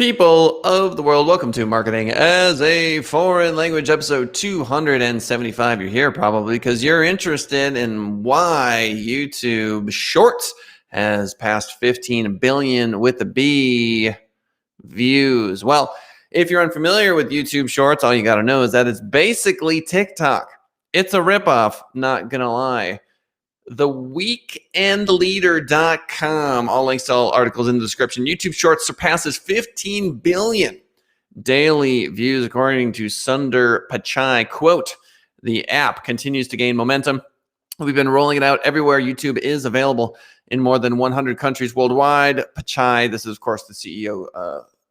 People of the world, welcome to Marketing as a Foreign Language, episode 275. You're here probably because you're interested in why YouTube Shorts has passed 15 billion with the B views. Well, if you're unfamiliar with YouTube Shorts, all you got to know is that it's basically TikTok. It's a ripoff, not gonna lie. TheWeekendLeader.com. All links to all articles in the description. YouTube Shorts surpasses 15 billion daily views, according to Sundar Pichai. Quote, the app continues to gain momentum. We've been rolling it out everywhere YouTube is available in more than 100 countries worldwide. Pichai, this is, of course, the CEO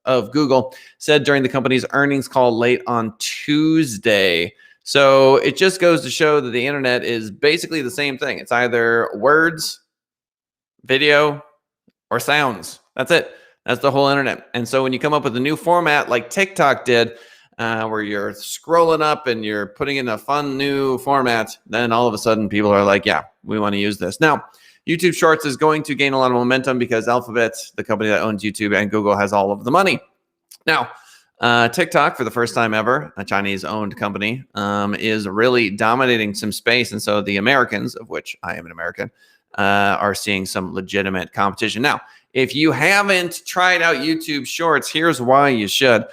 of Google, said during the company's earnings call late on Tuesday. So it just goes to show that the internet is basically the same thing. It's either words, video, or sounds. That's it. That's the whole internet. And so when you come up with a new format like TikTok did, where you're scrolling up and you're putting in a fun new format, then all of a sudden people are like, yeah, we want to use this. Now, YouTube Shorts is going to gain a lot of momentum because Alphabet, the company that owns YouTube, and Google has all of the money. Now, TikTok, for the first time ever, a Chinese-owned company, is really dominating some space. And so the Americans, of which I am an American, are seeing some legitimate competition. Now, if you haven't tried out YouTube Shorts, here's why you should.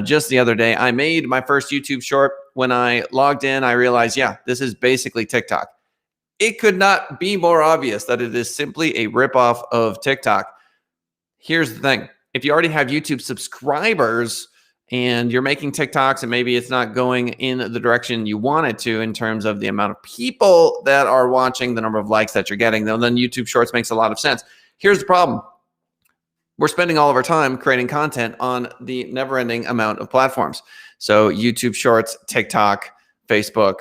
Just the other day, I made my first YouTube short. When I logged in, I realized, yeah, this is basically TikTok. It could not be more obvious that it is simply a ripoff of TikTok. Here's the thing. If you already have YouTube subscribers and you're making TikToks and maybe it's not going in the direction you want it to in terms of the amount of people that are watching, the number of likes that you're getting, then YouTube Shorts makes a lot of sense. Here's the problem. We're spending all of our time creating content on the never-ending amount of platforms. So YouTube Shorts, TikTok, Facebook,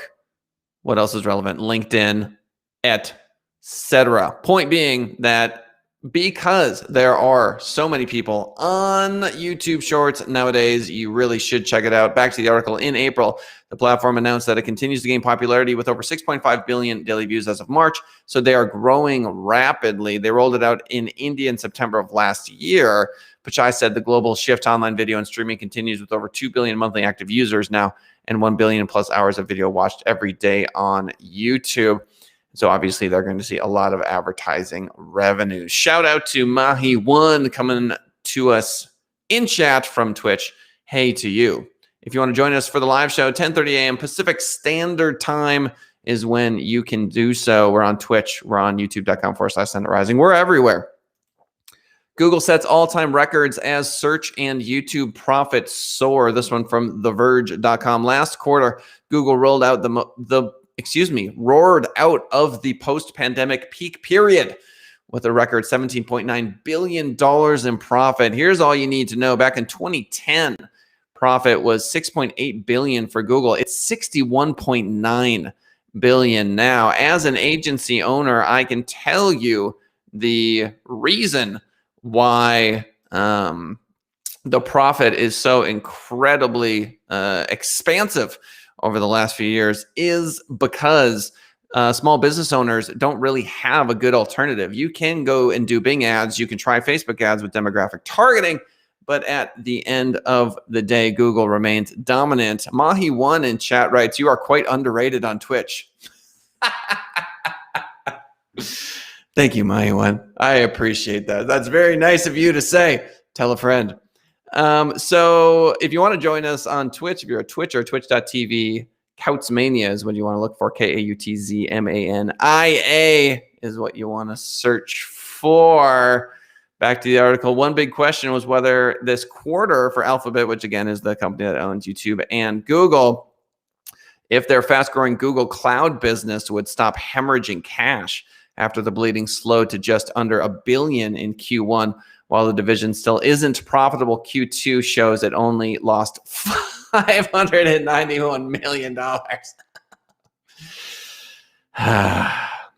what else is relevant? LinkedIn, etc. Point being that because there are so many people on YouTube Shorts nowadays, you really should check it out. Back to the article. In April, the platform announced that it continues to gain popularity with over 6.5 billion daily views as of March. So they are growing rapidly. They rolled it out in India in September of last year. Pichai said the global shift to online video and streaming continues with over 2 billion monthly active users now and 1 billion plus hours of video watched every day on YouTube. So obviously they're going to see a lot of advertising revenue. Shout out to Mahi1 coming to us in chat from Twitch. Hey to you. If you want to join us for the live show, 10:30 a.m. Pacific Standard Time is when you can do so. We're on Twitch. We're on youtube.com/SundarRising. We're everywhere. Google sets all-time records as search and YouTube profits soar. This one from TheVerge.com. Last quarter, Google rolled out roared out of the post-pandemic peak period with a record $17.9 billion in profit. Here's all you need to know. Back in 2010, profit was $6.8 billion for Google. It's $61.9 billion now. As an agency owner, I can tell you the reason why the profit is so incredibly expansive over the last few years is because small business owners don't really have a good alternative. You can go and do Bing ads. You can try Facebook ads with demographic targeting. But at the end of the day, Google remains dominant. Mahi1 in chat writes, you are quite underrated on Twitch. Thank you, Mahi1. I appreciate that. That's very nice of you to say. Tell a friend. So if you want to join us on Twitch, if you're a Twitch or twitch.tv, Kautzmania is what you want to look for. Kautzmania is what you want to search for. Back to the article. One big question was whether this quarter for Alphabet, which again is the company that owns YouTube and Google, if their fast-growing Google Cloud business would stop hemorrhaging cash after the bleeding slowed to just under $1 billion in Q1. While the division still isn't profitable, Q2 shows it only lost $591 million.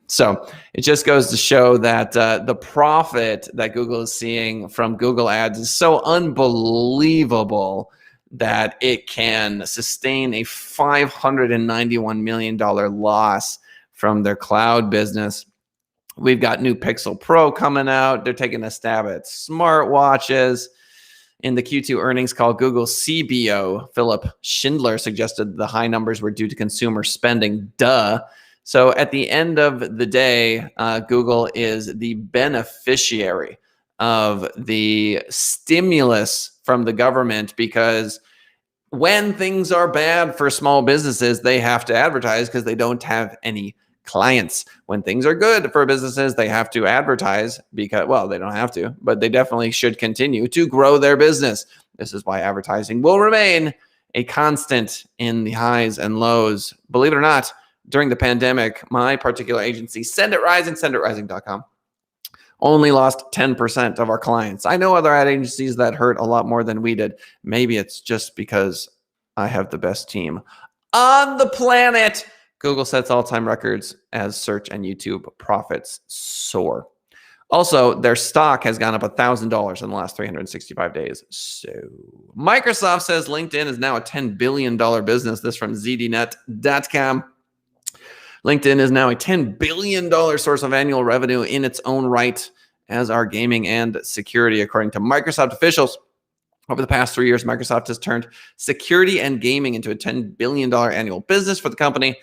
So it just goes to show that the profit that Google is seeing from Google Ads is so unbelievable that it can sustain a $591 million loss from their cloud business. We've got new Pixel Pro coming out. They're taking a stab at smartwatches. In the Q2 earnings call, Google CBO Philip Schindler suggested the high numbers were due to consumer spending. Duh. So at the end of the day, Google is the beneficiary of the stimulus from the government, because when things are bad for small businesses, they have to advertise because they don't have any clients. When things are good for businesses, they have to advertise because, well, they don't have to, but they definitely should continue to grow their business. This is why advertising will remain a constant in the highs and lows. Believe it or not, during the pandemic, my particular agency, senditrising.com, only lost 10% of our clients. I know other ad agencies that hurt a lot more than we did. Maybe it's just because I have the best team on the planet. Google sets all-time records as search and YouTube profits soar. Also, their stock has gone up $1,000 in the last 365 days. So Microsoft says LinkedIn is now a $10 billion business. This from ZDNet.com. LinkedIn is now a $10 billion source of annual revenue in its own right, as are gaming and security, according to Microsoft officials. Over the past 3 years, Microsoft has turned security and gaming into a $10 billion annual business for the company.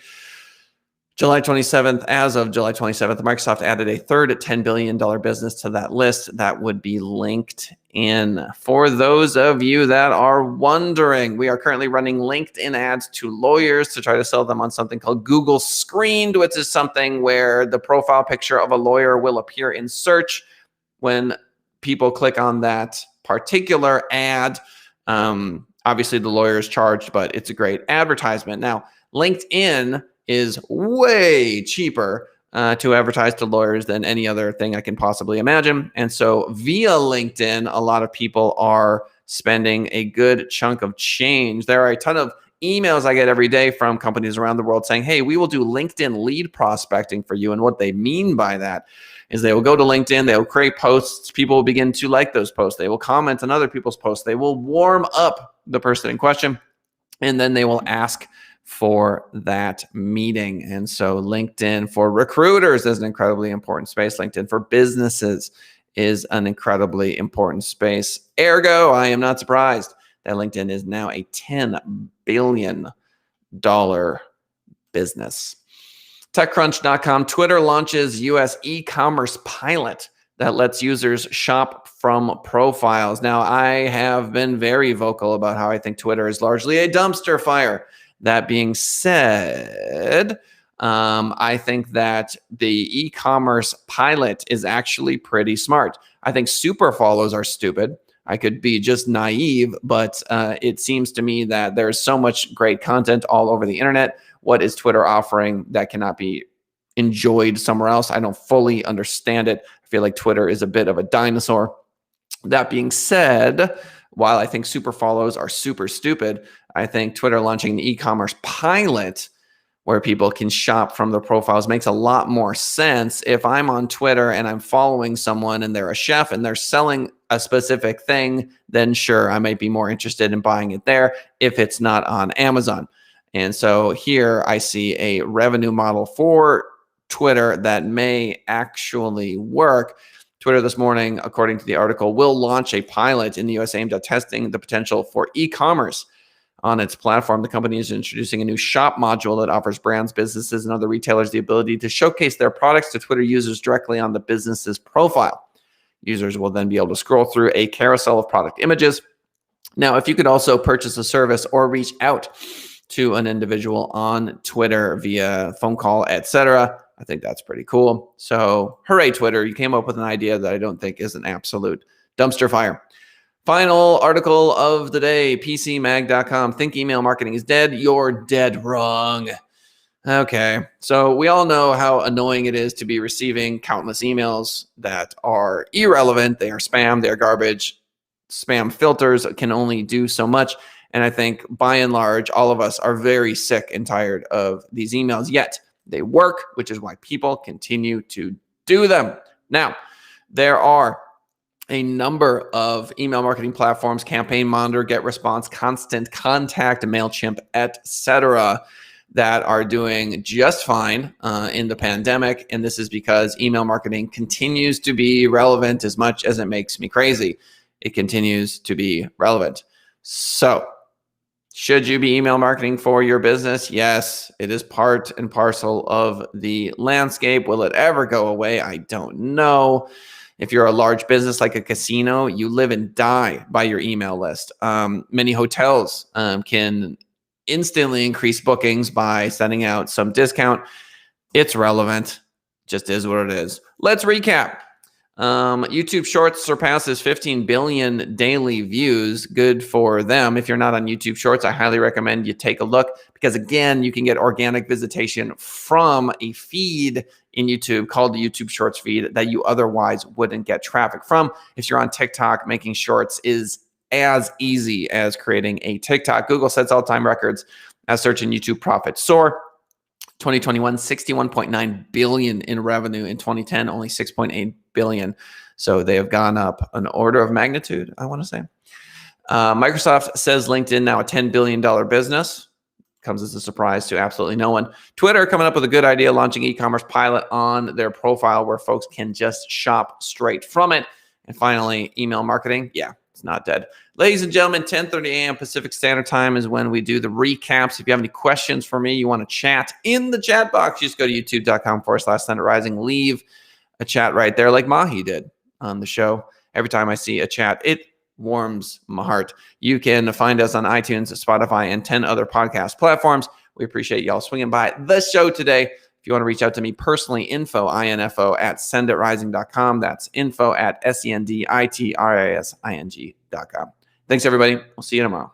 As of July 27th, Microsoft added a third $10 billion business to that list. That would be LinkedIn. For those of you that are wondering, we are currently running LinkedIn ads to lawyers to try to sell them on something called Google Screened, which is something where the profile picture of a lawyer will appear in search when people click on that particular ad. Obviously, the lawyer is charged, but it's a great advertisement. Now, LinkedIn is way cheaper to advertise to lawyers than any other thing I can possibly imagine. And so via LinkedIn, a lot of people are spending a good chunk of change. There are a ton of emails I get every day from companies around the world saying, hey, we will do LinkedIn lead prospecting for you. And what they mean by that is they will go to LinkedIn, they will create posts, people will begin to like those posts, they will comment on other people's posts, they will warm up the person in question, and then they will ask for that meeting. And so LinkedIn for recruiters is an incredibly important space. LinkedIn for businesses is an incredibly important space. Ergo, I am not surprised that LinkedIn is now a $10 billion business. TechCrunch.com, Twitter launches US e-commerce pilot that lets users shop from profiles. Now, I have been very vocal about how I think Twitter is largely a dumpster fire. That being said, I think that the e-commerce pilot is actually pretty smart. I think super follows are stupid. I could be just naive, but it seems to me that there's so much great content all over the internet. What is Twitter offering that cannot be enjoyed somewhere else? I don't fully understand it. I feel like Twitter is a bit of a dinosaur. That being said, while I think super follows are super stupid, I think Twitter launching an e-commerce pilot where people can shop from their profiles makes a lot more sense. If I'm on Twitter and I'm following someone and they're a chef and they're selling a specific thing, then sure, I might be more interested in buying it there if it's not on Amazon. And so here I see a revenue model for Twitter that may actually work. Twitter this morning, according to the article, will launch a pilot in the US aimed at testing the potential for e-commerce on its platform. The company is introducing a new shop module that offers brands, businesses, and other retailers the ability to showcase their products to Twitter users directly on the business's profile. Users will then be able to scroll through a carousel of product images. Now, if you could also purchase a service or reach out to an individual on Twitter via phone call, etc., I think that's pretty cool. So hooray, Twitter. You came up with an idea that I don't think is an absolute dumpster fire. Final article of the day, PCMag.com. Think email marketing is dead. You're dead wrong. Okay, so we all know how annoying it is to be receiving countless emails that are irrelevant. They are spam. They are garbage. Spam filters can only do so much. And I think by and large, all of us are very sick and tired of these emails. Yet they work, which is why people continue to do them. Now, there are a number of email marketing platforms, Campaign Monitor, GetResponse, Constant Contact, MailChimp, etc., that are doing just fine in the pandemic. And this is because email marketing continues to be relevant as much as it makes me crazy. it continues to be relevant. So, should you be email marketing for your business? Yes, it is part and parcel of the landscape. Will it ever go away? I don't know. If you're a large business like a casino, you live and die by your email list. Many hotels can instantly increase bookings by sending out some discount. It's relevant, just is what it is. Let's recap. YouTube Shorts surpasses 15 billion daily views. Good for them. If you're not on YouTube Shorts, I highly recommend you take a look because, again, you can get organic visitation from a feed in YouTube called the YouTube Shorts feed that you otherwise wouldn't get traffic from. If you're on TikTok, making shorts is as easy as creating a TikTok. Google sets all-time records as search and YouTube profits soar. 2021, 61.9 billion in revenue. In 2010, only 6.8 billion. So they have gone up an order of magnitude, I want to say. Microsoft says LinkedIn now a $10 billion business. Comes as a surprise to absolutely no one. Twitter coming up with a good idea, launching e-commerce pilot on their profile where folks can just shop straight from it. And finally, email marketing. Yeah, it's not dead. Ladies and gentlemen, 10:30 a.m. Pacific Standard Time is when we do the recaps. If you have any questions for me, you want to chat in the chat box, just go to youtube.com/Send It Rising. Leave a chat right there like Mahi did on the show. Every time I see a chat, it warms my heart. You can find us on iTunes, Spotify, and 10 other podcast platforms. We appreciate y'all swinging by the show today. If you want to reach out to me personally, info@senditrising.com. That's info@senditrising.com. Thanks, everybody. We'll see you tomorrow.